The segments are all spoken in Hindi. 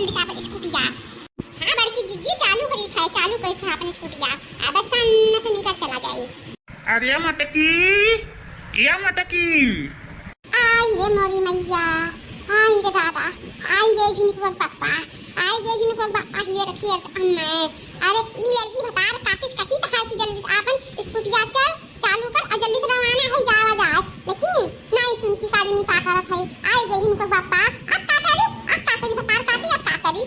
जल्दी से अपन स्कूटी जा। हाँ बड़की जीजी चालू करी है अपन स्कूटी जा। अब सन से निकल चला जाए। अरे मटकी ये मटकी आई रे मोरी मैया, आई रे दादा, आई रे जिनको पापा, आई रे जिनको पापा ये रखिए अम्मा। अरे ये लड़की बता रहा काफिस कहीं तो है कि जल्दी से अपन स्कूटी चालू कर और जल्दी से रवाना है जावा जाए। लेकिन नहीं सुनती काली ताकत है। आई रे जिनको पापा अब का करी बता काती अब का करी।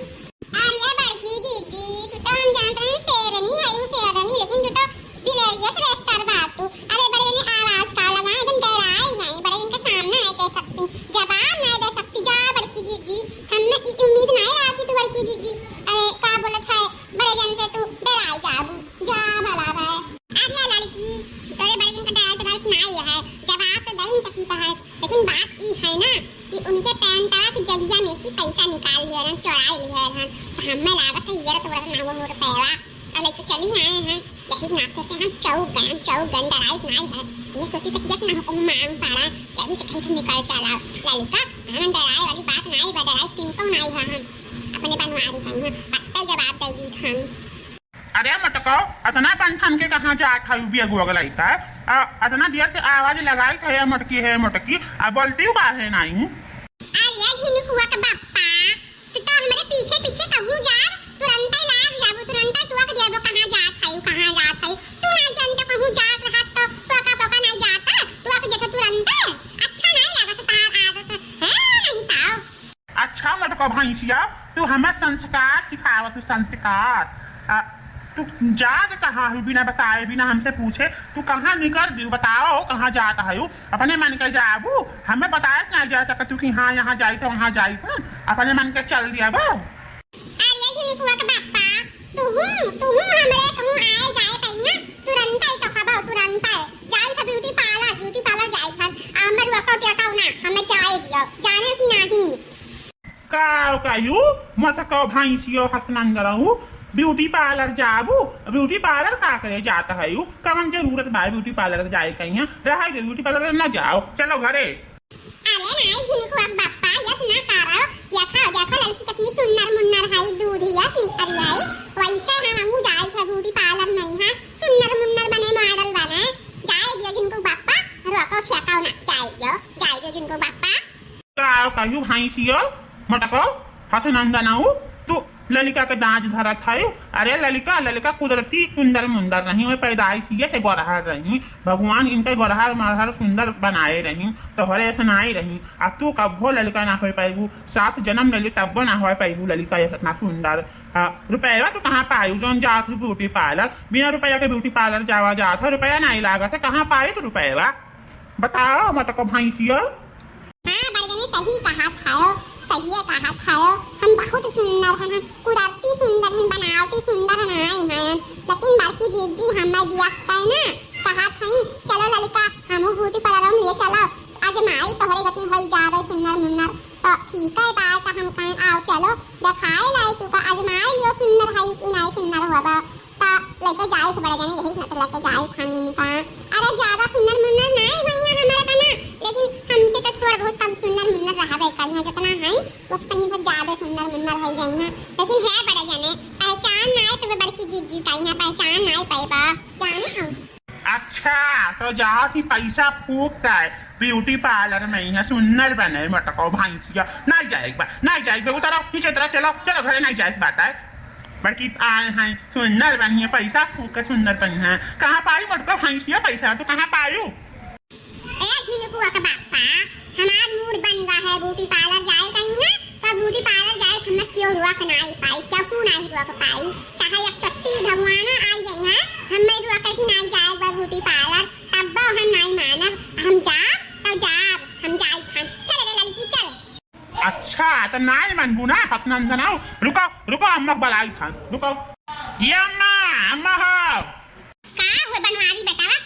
अरे बड़की जीजी तू तो हम जानते हैं शेरनी है वो शेरनी, लेकिन तू तो बिलरिया से रेस्टर बात तू। अरे बड़े ने आवाज का लगा एकदम डराई नहीं, बड़े दिन के सामने नहीं कह सकती, जवाब नहीं दे सकती। जा बड़की जीजी हमने उम्मीद नहीं रखी तू बड़की जीजी। अरे का बोलत है बड़े जन से तू डराई जाबू जा भला भाई। अरे लड़की तेरे बड़े दिन का डराई तो बात नहीं है, जवाब तो दे सकी है। लेकिन बात ई है ना कि उनके पैन का कि जबिया में से पैसा निकाल लिया ना चोराई लिया है। हमें लागत है ये तो बड़ा ना वो पैसा अब लेके चली आए हैं। यही नाते से हम चौगन डराई नहीं है। ये सोची तक जैसे ना हुकुम मांग पड़ा यही से कहीं निकल चला ललिका। हम डराई वाली बात नहीं बा, डराई तिनको नहीं है। हम अपने बनवारी कहीं पक्का जवाब दे दी हम। अरे मटको अतना पंथन के कहाँ जात है भी अगुआ गलाई का अतना देर से आवाज लगाई है मटकी अब बोलती हूँ काहे नहीं। अरे झिनुकुआ का बाप्पा तू तो हमारे पीछे पीछे कहूँ जा तुरंत ही लाभ जाबू तुरंत ही तुआ के देबो कहाँ जात है तू नहीं जानते कहूँ जात रहा तो पोका नहीं जाता तुआ के जैसे तुरंत अच्छा नहीं लगा तार आदत है नहीं ताओ। अच्छा मटको भैंसिया तू हमें संस्कार सिखावत संस्कार तू जात कहाँ है बिना बताए बिना हमसे पूछे तू कहाँ निकल दी बताओ कहाँ जाता है अपने मन के जाबू हमें बताया नहीं जा सकता तू कि हाँ यहाँ जाई तो वहाँ जाई था अपने मन के चल दिया बो। अरे झिनुकुआ का बाप्पा तू हमरे कहूँ आए जाए कहिया तुरंत ही तो खबा तुरंत जाई था ब्यूटी पार्लर जाई था हमर वर्कआउट या ना हमें चाय दियो जाने की नहीं काऊ कायू मटको भैंसियो हसनंदरहू ब्यूटी पार्लर जाबू ब्यूटी पार्लर का करे जाता है कवन जरूरत बा ब्यूटी पार्लर जाए कहीं रह ब्यूटी पार्लर न जाओ चलो घरे। अरे नहीं झिनुकुआ बाप्पा यस ना करो देखो लड़की कितनी सुंदर है दूध यस निकल आई वैसे हम जाए थे ब्यूटी पार्लर नहीं है सुंदर बने मॉडल बने जाए दियो जिनको बाप्पा रोको छकाओ ना जाए दियो जिनको बाप्पा। काऊ कायू भैंसियो मटको हसनंदनहू तू ललिका के दांत धरत है। अरे ललिका कुदरती सुंदर मुंदर नहीं हुए पैदाइश से गोरहर रही भगवान इनके गोरहर सुंदर बनाए रही तो हरे ऐसा ना ही रही आ तू कब्बो ललिका ना हो पाएगू 7 जन्म ले तब्बो ना हो पाएगू ललिका इतना सुंदर। रुपया तो कहाँ पायू जो जात ब्यूटी पार्लर बिना रुपया के ब्यूटी पार्लर जात है रुपया नहीं लागत है कहाँ पाए तो रुपया बताओ मटको भैंसियो। हाँ बड़े सही कहा था हम बहुत सुंदर हैं कुदरती सुंदर हैं बनावटी सुंदर नहीं हैं लेकिन बाकी जीजी हमें दिया है ना कहा था चलो ललिका हम ब्यूटी पार्लर में ले चलो आज माई तोहरे गतन भई जावे सुंदर मुन्नर तो ठीक है बात हम कहीं आओ चलो दिखाए लाई तू का आज माई लियो सुंदर है तू नहीं सुंदर होगा तो लेके जाए से बड़े जाने यही मतलब लेके जाए खाने का। अरे ज्यादा सुंदर मुन्नर नहीं भैया हमारे तना लेकिन हमसे तो थोड़ा बहुत कम सुंदर मुन्नर रहा कल है जितना है वो कहीं बहुत ज्यादा सुंदर मुन्नर हो गई है लेकिन है बड़े जाने पहचान नहीं तो बड़की जीजी कहीं है पहचान नहीं पाएगा जाने हम। अच्छा तो जहाँ ही पैसा फूकता है ब्यूटी पार्लर में ही सुंदर बने मटको भैंसिया नहीं जाएगा उतरो पीछे तरह चलो घरे नहीं जाए बात है बड़की आए हैं सुंदर बनी है पैसा फूक के सुंदर बनी है कहाँ पाई मटको भैंसिया पैसा तो कहाँ पायू। झिनुकुआ का बाप्पा हमार मूड बन गया है ब्यूटी पार्लर जाए कहीं है तो ब्यूटी पार्लर जाए हमें क्यों रुआ नहीं पाई क्यों नहीं रुआ पाई चाहे एक शक्ति भगवान आई गई है हमें रुआ कहीं नहीं जाए ब्यूटी पार्लर तब हम नहीं मानब हम जाए चल लड़की चल। अच्छा तो नहीं मनबू ना हसनंदनहू रुको अम्मा बलाई था रुको ये अम्मा हो का हो बनवारी बतावा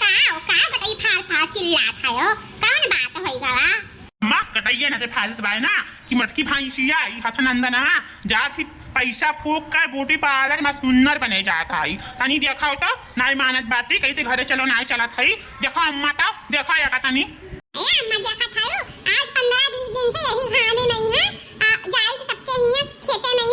का बताई फार चिल्लात है कौन बात होई गवा अम्मा कटाइए ना ते फालत बाय ना कि मटकी भैंसिया हसनंदना जात पैसा फूक कर ब्यूटी पार्लर में सुंदर बने जाता है तनी देखा तो नहीं मानत बाती कहीं घरे चलो नहीं चला था देखो अम्मा तो देखो या तनी अम्मा देखा था आज 15-20 दिन से यही खाने नहीं है जाए सबके लिए खेते में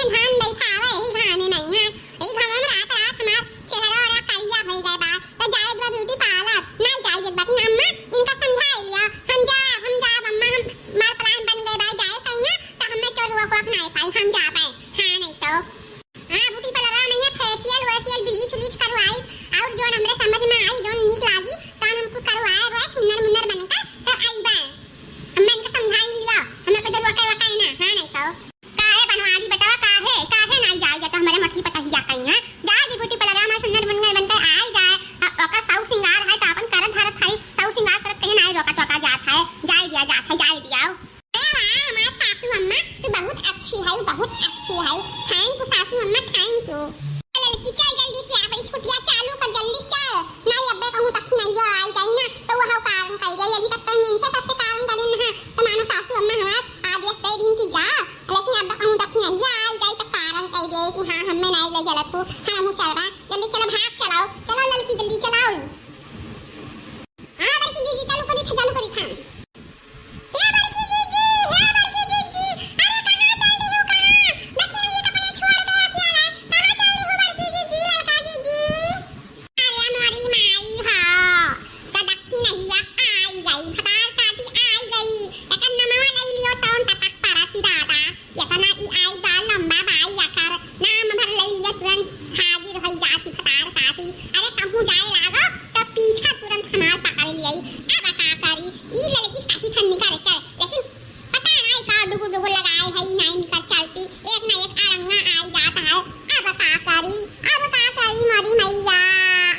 की जा लेकिन अब कहूं तक नहीं आई जाई तो कारण कह दे कि हां हमें नहीं ले चला तू हां हम चल रहा जल्दी चलो भाग चलाओ चलो लड़की जल्दी चलाओ हां बड़की दीदी चालू करी था चालू करी था ये बड़की दीदी हां बड़की दीदी अरे कहां चल रही हो कहां देखिए ये तो अपने छोड़ दे अकेला कहां चल रही हो बड़की दीदी लड़का दीदी अरे हमारी माई हां तो देखी नहीं आई गई फटार काटी आई गई लेकिन नमवा ले लियो तो तक पारा सी दादा यतना ई आई दा लंबा बाई याकर नाम भर ले लियो तुरंत हाजिर हो जाती फटार काटी अरे कहूं जाए लागो तो पीछा तुरंत हमार पकड़ लियई अब बता करी ई लड़की काठी खन निकाल चल लेकिन पता नहीं का डुगु डुगु लगाए है नहीं निकल चलती एक ना एक अरंगा आई जाता है अब बता करी मारी मैया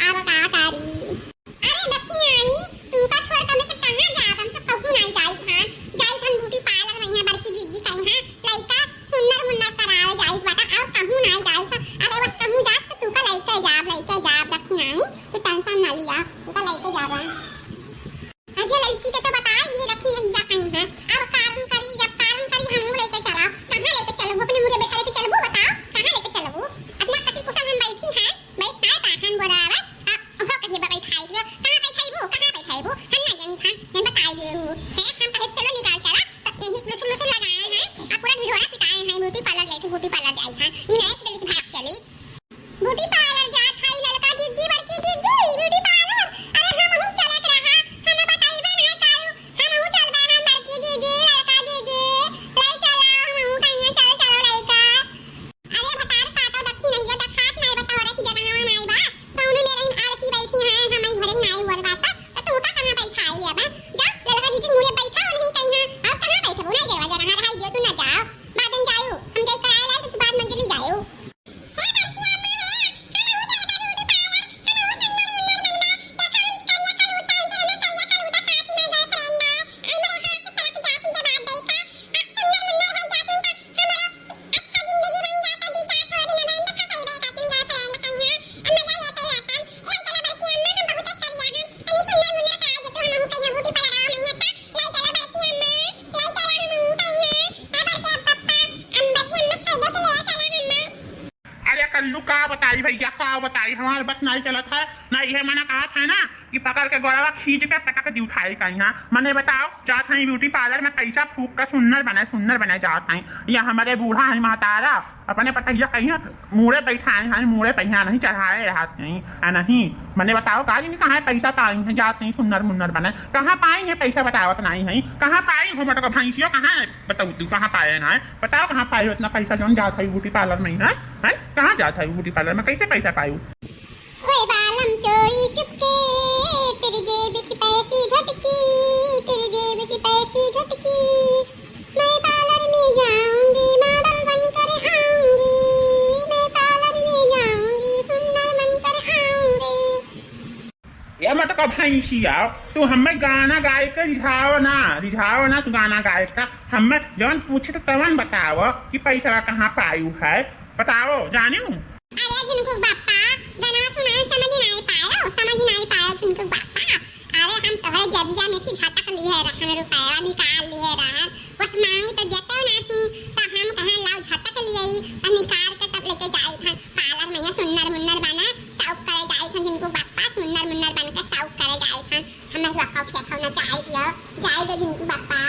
अब बता करी अरे बच्ची आई तू का छोड़ के मैं तो कहां जा हम सब कहूं नहीं जाई थान ब्यूटी पार्लर में यहाँ बड़की जीजी कहीं है लड़का सुंदर मुन्नर करावे जाई बेटा और कहूं नहीं जाई अरे बस कहूं जा तो तू का लड़के जा बच्ची आई तो टेंशन ना लिया तू का लड़के जा अजय लड़की के तो बताई ये रखनी नहीं जा कहीं है अब कारण करी हम लेके चला कहां लेके चलो अपने मुझे बैठा लेके चलो बताओ कहां लेके चलो अपना पति कुशल हम बैठी है बैठा ताहन बोरावा अब हो कहीं बैठ खाई दियो कहां बैठाइबो हम नहीं जान था जन बताई दे हूं है हम कहे चलो निकाल चला तो यही कुछ लगाए हैं अब पूरा ढिढोरा पिटाए हैं ब्यूटी पार्लर जाई था ये नहीं कि जल्दी भाग चली ब्यूटी पार्लर जा खाई लड़का जीजी बड़की जीजी ब्यूटी पार्लर अरे हम चले के रहा हम बताइबे नहीं काऊ हम चलबे हम बड़की जीजी लड़का जीजी ले चला हम कहीं चलो लड़का अरे भतार काटो दखी नहीं है दखात नहीं बताओ रे कि जगह नहीं बा तो उन्हें मेरे आरती बैठी है हम घरे नहीं हुआ बात तो तू का कहां बैठा है अब जा लड़का जीजी मुरे बैठा और नहीं कहीं है और कहां बैठो नहीं जेवा जगह रहाई दियो तू ना जाओ बादन जाओ हम जाई कराए ला तो बाद मंजली जाओ कल्लू का बताई भैया का बताई हमारे बस नहीं चला था नहीं है मैंने कहा था ना कि पकड़ के गोड़वा खींच के पटक दी उठाई कहीं ना मैंने बताओ जात है ब्यूटी पार्लर में कैसा फूक का सुंदर बनाए जात है या हमारे बूढ़ा है महतारा अपने पटैया कहीं मुड़े बैठाए हैं मुड़े पहिया नहीं चढ़ाए हाथ नहीं मैंने बताओ काजी नहीं कहाँ पैसा पाई है जात नहीं सुंदर मुन्नर बने कहाँ पाई है पैसा बतावत नहीं है कहाँ पाई हो मटका भैंसियों कहाँ है बताओ तू कहाँ पाए ना बताओ कहाँ पाई इतना पैसा जो जाता है ब्यूटी पार्लर में है कहाँ जाता है ब्यूटी पार्लर में कैसे पैसा पाई बालम चोरी चुपके तेरी जेब से पैसे झटकी तेरी जेब से पैसे झटकी मैं पार्लर में जाऊंगी मॉडल बनकर आऊंगी मैं पार्लर में जाऊंगी सुंदर बनकर आऊंगी ये मटका भैंसिया तू हमें गाना गाय के रिझाओ ना तू गाना गाय का हमें जौन पूछे तो तवन बताओ कि पैसा कहाँ पायू है बताओ जानियो अरे जिनको बापा गाना सुनाए समझ नहीं पाया जिनको बापा अरे हम तो है जबिया में से झटक ली है रखन रुपया निकाल ली है रहन बस मांगी तो देते ना तू तो हम कहां लाओ झटक लिए और निकाल के तब लेके जाई था पार्लर में सुंदर मुन्नर बना शौक करे जाई था जिनको बापा सुंदर मुन्नर बन के शौक करे जाई था हमें रखाव से ना जाई दे जिनको बापा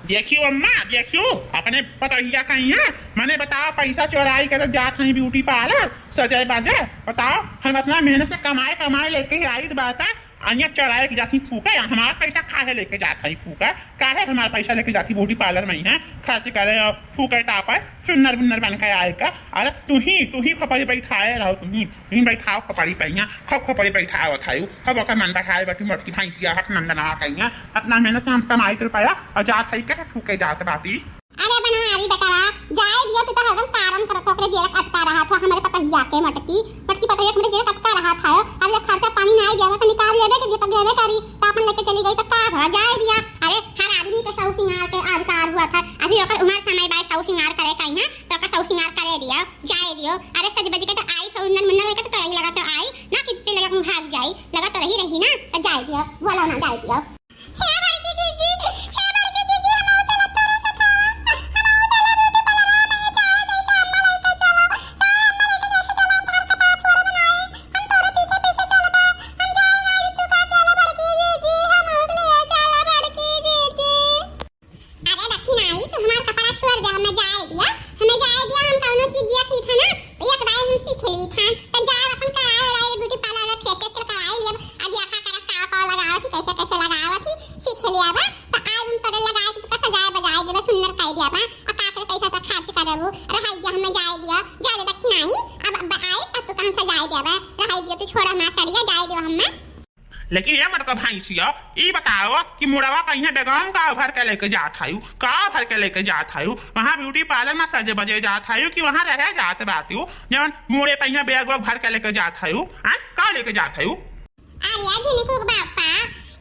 देखियो अम्मा देखियो अपने पतहिया कहीं है मैंने बताओ पैसा चोराई कर जात है ब्यूटी पार्लर सजे बाजे बताओ हम अपना मेहनत से कमाए लेके आई बात है अन्य चढ़ाए की जाती फूका या हमारा पैसा काहे लेके जाता है फूका काहे हमारा पैसा लेके जाती ब्यूटी पार्लर में ही है खर्च करे और फूका टाप है सुंदर बुन्नर बन के आएगा अरे तू ही खपड़ी बैठाए रहो तुम बैठाओ खपड़ी पहिया खप खपड़ी बैठाओ थायू खब ओकर मन बैठाए बैठी मटकी भैंसिया हक नंदना कहिया अपना मेहनत से हम कमाई रुपया और जात है कैसे फूके जात बाती अरे बना अभी बेटा जाए दिया तो हरदम कारण करत ओकरे जेरक अटका रहा था हमारे पतहिया के मटकी पतहिया हमारे जेरक अटका रहा था अब जब खर्चा पानी ना आया तो निकाल लेबे के जेतक देबे करी तो अपन लेके चली गई तो का भा जाए दिया अरे हर आदमी के सौ सिंगार के अधिकार हुआ था अभी ओकर उम्र समय बाद सौ सिंगार करे कहीं है तो ओकर सौ सिंगार करे दिया जाए दियो अरे सज बज के तो आई सुंदर मुन्ना लेके तो लगा तो आई ना कितने लगा भाग जाई लगा तो रही ना तो जाए दियो बोलो ना जाए दियो हे बड़की दीदी हे बड़की दीदी हम चला तो करबू रहाई दिया हमें जाए दिया जाए तक की नहीं अब आए तब तो कहां से जाए देबे रहाई दिया तो छोड़ा ना सड़िया जाए दियो हमें। लेकिन ये मतलब भैंसिया ई बताओ कि मुड़वा कहीं बेगम का भर के लेके जात हायू का भर के लेके जात हायू वहाँ ब्यूटी पार्लर में सजे बजे जात हायू कि वहाँ रह जात बात हूँ जब मुड़े पहिया बैग भर के लेके जात हायू का लेके जात हायू। अरे जी निको बापा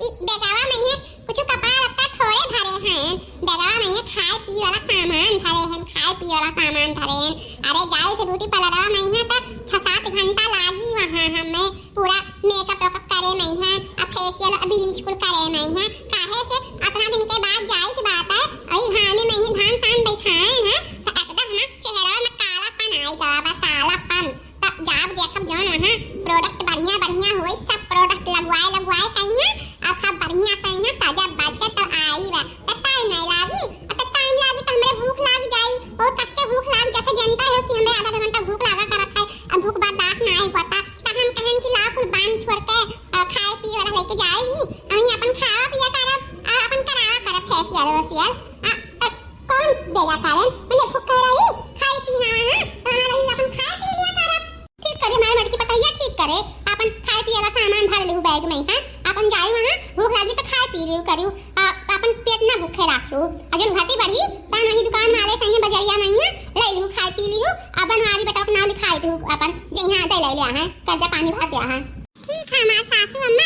ई बेगावा में ये कुछ कपड़ा लत्ता थोड़े धरे हैं बेगावा में ये खाए पी वाला सामान धरे हैं खाए पी वाला सामान धरे हैं। अरे जाए थे ब्यूटी पार्लर में है तो 6-7 घंटा लागी वहाँ हमें पूरा मेकअप वेकअप करे नहीं है अब फेशियल अभी नीच कुल करे नहीं है काहे से अपना दिन के बाद जाए की बात है अई हाने में ही धान सान बैठाए हैं तो एकदम ना चेहरा में कालापन आई जावा कालापन तब जाब देखब जौन वहाँ प्रोडक्ट बढ़िया बढ़िया होई सब प्रोडक्ट लगवाए कहिए अब सब बढ़िया सही सजा बाज के तब आई बा तब टाइम नहीं लागी अब टाइम लागी तो हमरे भूख लाग जाई और तक के भूख लाग जाके जनता है कि हमें आधा घंटा भूख लागा करत है अब भूख बर्दाश्त नहीं होता तो हम कहन कि लाख बांध छोड़ के खाए पी वाला लेके जाएगी अभी अपन खावा पिया करब अपन करावा करब फेशियल वेशियल कौन देगा कारण मैंने भूख कर रही खाए पी ना तो रही अपन खाए पी लिया करब ठीक करे मारे मटकी पतैया ठीक करे अपन खाए पी वाला सामान भर लेहु बैग में है अपन जाई वहां भूख लागी तो खाए पी लियो करियो अपन पेट ना भूखे राखू अजन घटी बढ़ी तन वही दुकान मारे सही बजरिया नहीं है ले लियो खाए पी लियो अपन वाली बेटा अपना लिखाई दू अपन जहां दे ले लिया है कर्जा पानी भर दिया है ठीक है मां सासू अम्मा